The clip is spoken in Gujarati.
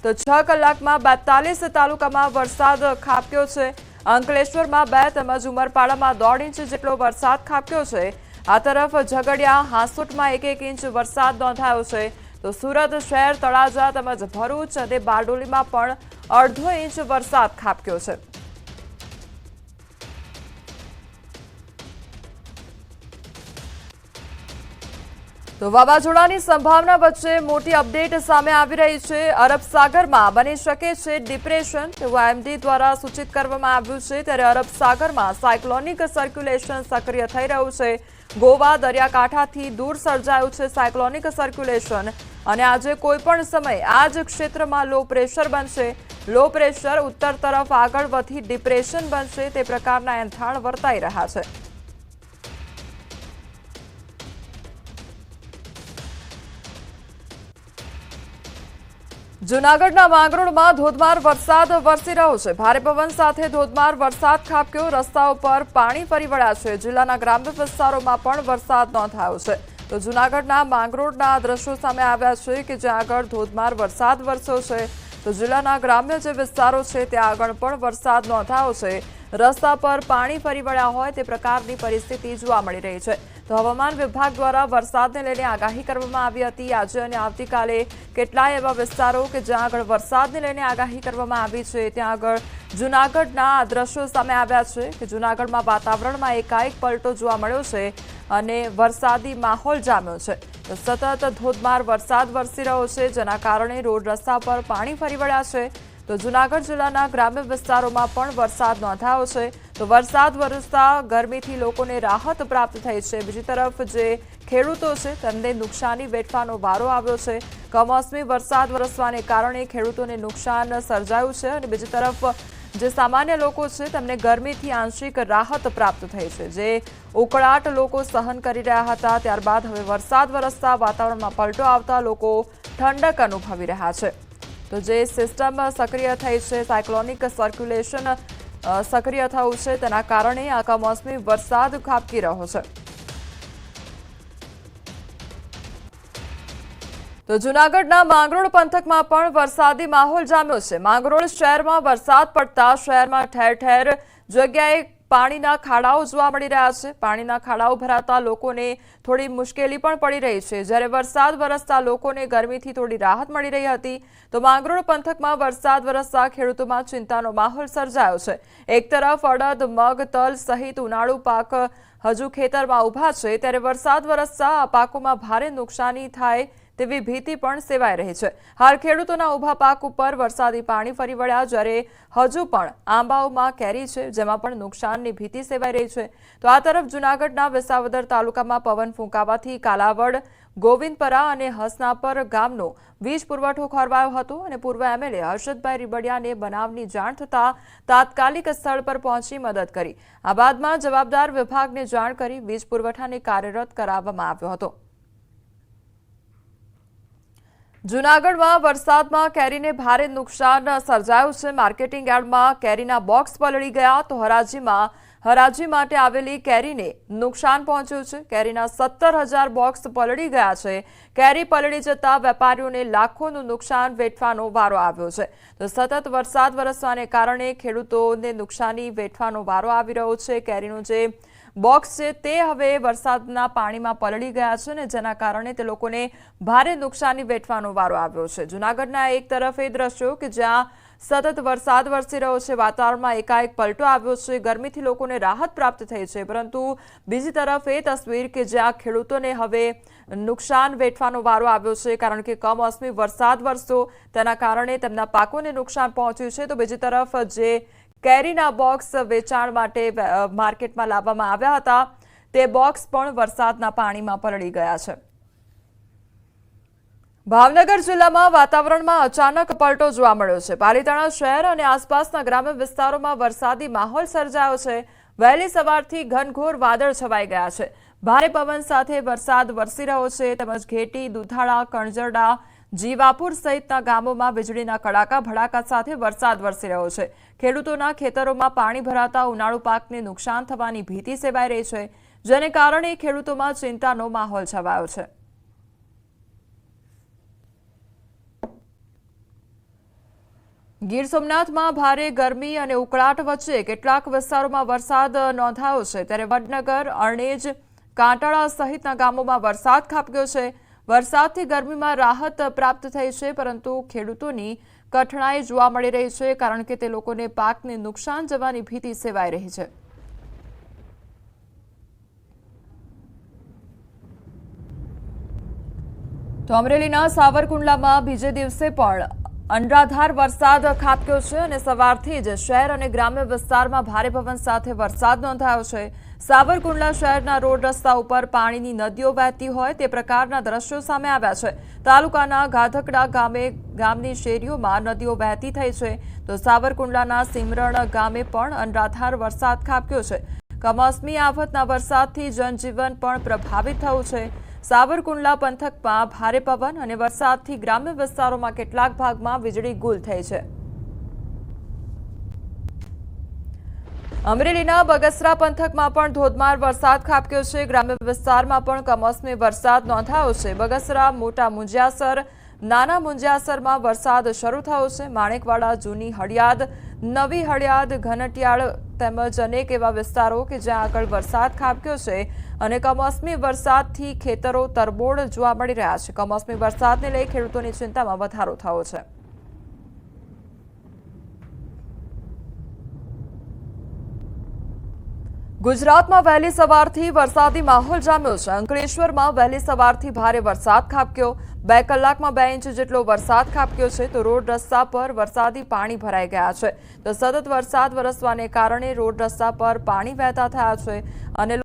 તો 6 કલાકમાં 42 તાલુકામાં વરસાદ ખાબક્યો છે। અંકલેશ્વરમાં 2 તેમજ ઉમરપાડામાં 1.5 ઇંચ જેટલો વરસાદ ખાબક્યો છે। આ તરફ ઝઘડિયા હાંસોટમાં 1 ઇંચ વરસાદ નોંધાયો છે। તો સુરત શહેર, તળાજા તેમજ ભરૂચ અને બારડોલીમાં પણ 1/2 ઇંચ વરસાદ ખાબક્યો છે। તો વાવાઝોડાની સંભાવના વચ્ચે મોટી અપડેટ સામે આવી રહી છે। અરબ સાગરમાં બની શકે છે ડિપ્રેશન, તેવું આઈએમડી દ્વારા સૂચિત કરવામાં આવ્યું છે। ત્યારે અરબ સાગરમાં સાયક્લોનિક સર્ક્યુલેશન સક્રિય થઈ રહ્યું છે। ગોવા દરિયાકાંઠાથી દૂર સર્જાયું છે સાયક્લોનિક સર્ક્યુલેશન અને આજે કોઈપણ સમયે આ જ ક્ષેત્રમાં લો પ્રેશર બનશે। લો પ્રેશર ઉત્તર તરફ આગળ વધી ડિપ્રેશન બનશે તે પ્રકારના એંધાણ વર્તાઈ રહ્યા છે। જૂનાગઢના માંગરોળમાં ધોધમાર વરસાદ વરસી રહ્યો છે। ભારે પવન સાથે ધોધમાર વરસાદ ખાબક્યો, રસ્તાઓ પર પાણી ફરી વળ્યા છે। જિલ્લાના ગ્રામ્ય વિસ્તારોમાં પણ વરસાદ નોંધાયો છે। તો જૂનાગઢના માંગરોળના દ્રશ્યો સામે આવ્યા છે કે જ્યાં આગળ ધોધમાર વરસાદ વરસ્યો છે। તો જિલ્લાના ગ્રામ્ય જે વિસ્તારો છે ત્યાં આગળ પણ વરસાદ નોંધાયો છે। રસ્તા પર પાણી ફરી વળ્યા હોય તે પ્રકારની પરિસ્થિતિ જોવા મળી રહી છે। તો હવામાન વિભાગ દ્વારા વરસાદને લઈને આગાહી કરવામાં આવી હતી। આજે અને આવતીકાલે કેટલાય એવા વિસ્તારો કે જ્યાં આગળ વરસાદને લઈને આગાહી કરવામાં આવી છે ત્યાં આગળ જૂનાગઢના દ્રશ્યો સામે આવ્યા છે કે જૂનાગઢમાં વાતાવરણમાં એકાએક પલટો જોવા મળ્યો છે અને વરસાદી માહોલ જામ્યો છે। તો સતત ધોધમાર વરસાદ વરસી રહ્યો છે જેના કારણે રોડ રસ્તા પર પાણી ફરી વળ્યા છે। તો જૂનાગઢ જિલ્લાના ગ્રામ્ય વિસ્તારોમાં પણ વરસાદ નોંધાયો છે। તો વરસાદ વરસતા ગરમીથી લોકોને રાહત પ્રાપ્ત થઈ છે। બીજી તરફ જે ખેડૂતો છે તેમને નુકસાની વેઠવાનો વારો આવ્યો છે। કમોસમી વરસાદ વરસવાને કારણે ખેડૂતોને નુકસાન સર્જાયું છે અને બીજી તરફ જે સામાન્ય લોકો છે તેમને ગરમીથી આંશિક રાહત પ્રાપ્ત થઈ છે। જે ઉકળાટ લોકો સહન કરી રહ્યા હતા ત્યારબાદ હવે વરસાદ વરસતા વાતાવરણમાં પલટો આવતા લોકો ઠંડક અનુભવી રહ્યા છે। તો જે સિસ્ટમ સક્રિય થઈ છે, સાયક્લોનિક સર્ક્યુલેશન સક્રિય થયું છે તેના કારણે આ કમોસમી વરસાદ ખાબકી રહ્યો છે। તો જૂનાગઢના માંગરોળ પંથકમાં પણ વરસાદી માહોલ જામ્યો છે। માંગરોળ શહેરમાં વરસાદ પડતા શહેરમાં ઠેર ઠેર જગ્યાએ પાણીના ખાડાઓ જોવા મળી રહ્યા છે। પાણીના ખાડાઓ ભરાતા લોકોને થોડી મુશ્કેલી પણ પડી રહી છે। જ્યારે વરસાદ વરસતા લોકોને ગરમીથી થોડી રાહત મળી રહી હતી તો માંગરોળ પંથકમાં વરસાદ વરસતા ખેડૂતોમાં ચિંતાનો માહોલ સર્જાયો છે। એક તરફ અડદ, મગ, તલ સહિત ઉનાળુ પાક હજુ ખેતરમાં ઊભા છે ત્યારે વરસાદ વરસતા આ પાકોમાં ભારે નુકસાની થાય તેવી ભીતિ પણ સેવાઈ રહી છે। હાલ ખેડૂતોના ઊભા પાક ઉપર વરસાદી પાણી ફરી વળ્યા જ્યારે હજુ પણ આંબાઓમાં કેરી છે જેમાં પણ નુકસાનની ભીતિ સેવાઈ રહી છે। તો આ તરફ જૂનાગઢના વિસાવદર તાલુકામાં પવન ફૂંકાવાથી કાલાવડ, ગોવિંદપરા અને હસનાપર ગામનો વીજ પુરવઠો ખોરવાયો હતો અને પૂર્વ એમએલએ હર્ષદભાઈ રીબડિયાને બનાવની જાણ થતાં તાત્કાલિક સ્થળ પર પહોંચી મદદ કરી। આ બાદમાં જવાબદાર વિભાગને જાણ કરી વીજ પુરવઠાને કાર્યરત કરાવવામાં આવ્યો હતો। જૂનાગઢમાં વરસાદમાં કેરીને ભારે નુકસાન સર્જાયું છે। માર્કેટિંગ યાર્ડમાં કેરીના બોક્સ પલળી ગયા તો હરાજી માટે આવેલી કેરીને નુકસાન પહોંચ્યું છે। કેરીના 17,000 બોક્સ પલળી ગયા છે। કેરી પલળી જતા વેપારીઓને લાખોનું નુકસાન વેઠવાનો વારો આવ્યો છે। તો સતત વરસાદ વરસવાને કારણે ખેડૂતોને નુકસાની વેઠવાનો વારો આવી રહ્યો છે। કેરીનું જે બોક્સ છે તે હવે વરસાદના પાણીમાં પલળી ગયા છે અને જેના કારણે તે લોકોને ભારે નુકસાની વેઠવાનો વારો આવ્યો છે। જૂનાગઢના એક તરફ એ દ્રશ્યો કે જ્યાં સતત વરસાદ વરસી રહ્યો છે, વાતાવરણમાં એકાએક પલટો આવ્યો છે, ગરમીથી લોકોને રાહત પ્રાપ્ત થઈ છે, પરંતુ બીજી તરફ એ તસવીર કે જ્યાં ખેડૂતોને હવે નુકસાન વેઠવાનો વારો આવ્યો છે કારણ કે કમોસમી વરસાદ વરસ્યો તેના કારણે તેમના પાકોને નુકસાન પહોંચ્યું છે। તો બીજી તરફ જે કેરીના બોક્સ વેચાણ માટે માર્કેટમાં લાવવામાં આવ્યા હતા તે બોક્સ પણ વરસાદના પાણીમાં પલળી ગયા છે। ભાવનગર જિલ્લામાં વાતાવરણમાં અચાનક પલટો જોવા મળ્યો છે। પાલીતાણા શહેર અને આસપાસના ગ્રામ્ય વિસ્તારોમાં વરસાદી માહોલ સર્જાયો છે। વહેલી સવારથી ઘનઘોર વાદળ છવાઈ ગયા છે। ભારે પવન સાથે વરસાદ વરસી રહ્યો છે તેમજ ઘેટી, દુધાળા, કણજરડા, જીવાપુર સહિતના ગામોમાં વીજળીના કડાકા ભડાકા સાથે વરસાદ વરસી રહ્યો છે। ખેડૂતોના ખેતરોમાં પાણી ભરાતા ઉનાળુ પાકને નુકસાન થવાની ભીતિ સેવાઈ રહી છે જેને કારણે ખેડૂતોમાં ચિંતાનો માહોલ છવાયો છે। ગીર સોમનાથમાં ભારે ગરમી અને ઉકળાટ વચ્ચે કેટલાક વિસ્તારોમાં વરસાદ નોંધાયો છે, ત્યારે વડનગર, અરણેજ, કાંટાળા સહિતના ગામોમાં વરસાદ ખાબક્યો છે। વરસાદથી ગરમીમાં રાહત પ્રાપ્ત થઈ છે, પરંતુ ખેડૂતોની કઠણાઈ જોવા મળી રહી છે, કારણ કે તે લોકોને પાકને નુકસાન જવાની ભીતિ સેવાઈ રહી છે। તો અમરેલીના સાવરકુંડલામાં બીજે દિવસે પણ અનરાધાર વરસાદ ખાબક્યો છે અને સવારથી જ શહેર અને ગ્રામ્ય વિસ્તારમાં ભારે પવન સાથે વરસાદ નોંધાયો છે। સાવરકુંડલા શહેરના રોડ રસ્તા ઉપર પાણીની નદીઓ વહેતી હોય તે પ્રકારના દ્રશ્યો સામે આવ્યા છે। તાલુકાના ગાધકડા ગામની શેરીઓમાં નદીઓ વહેતી થઈ છે, તો સાવરકુંડલાના સિમરણ ગામે પણ અનરાધાર વરસાદ ખાબક્યો છે। કમોસમી આફતના વરસાદથી જનજીવન પણ પ્રભાવિત થયું છે। સાવરકુંડલા પંથકમાં ભારે પવન અને વરસાદથી ગ્રામ્ય વિસ્તારોમાં કેટલાક ભાગમાં વીજળી ગુલ થઈ છે। અમરેલીના બગસરા પંથકમાં પણ ધોધમાર વરસાદ ખાબક્યો છે। ગ્રામ્ય વિસ્તારમાં પણ કમોસમી વરસાદ નોંધાયો છે। બગસરા, મોટા મુંજિયાસર, નાના મુંજિયાસરમાં વરસાદ શરૂ થયો છે। માણેકવાડા, જૂની હળિયાદ, નવી હળિયાદ, ઘનટિયાળ તેમજ અનેક એવા વિસ્તારો કે જ્યાં આગળ વરસાદ ખાબક્યો છે અને કમોસમી વરસાદથી ખેતરો તરબોળ જોવા મળી રહ્યા છે। કમોસમી વરસાદને લઈ ખેડૂતોની ચિંતામાં વધારો થયો છે। ગુજરાતમાં વહેલી સવારથી વરસાદી માહોલ જામ્યો છે। અંકલેશ્વરમાં વહેલી સવારથી ભારે વરસાદ ખાબક્યો। 2 કલાકમાં 2 ઇંચ જેટલો વરસાદ ખાબક્યો છે, તો રોડ રસ્તા પર વરસાદી પાણી ભરાઈ ગયા છે। તો સતત વરસાદ વરસવાને કારણે રોડ રસ્તા પર પાણી વહેતા થયા છે અને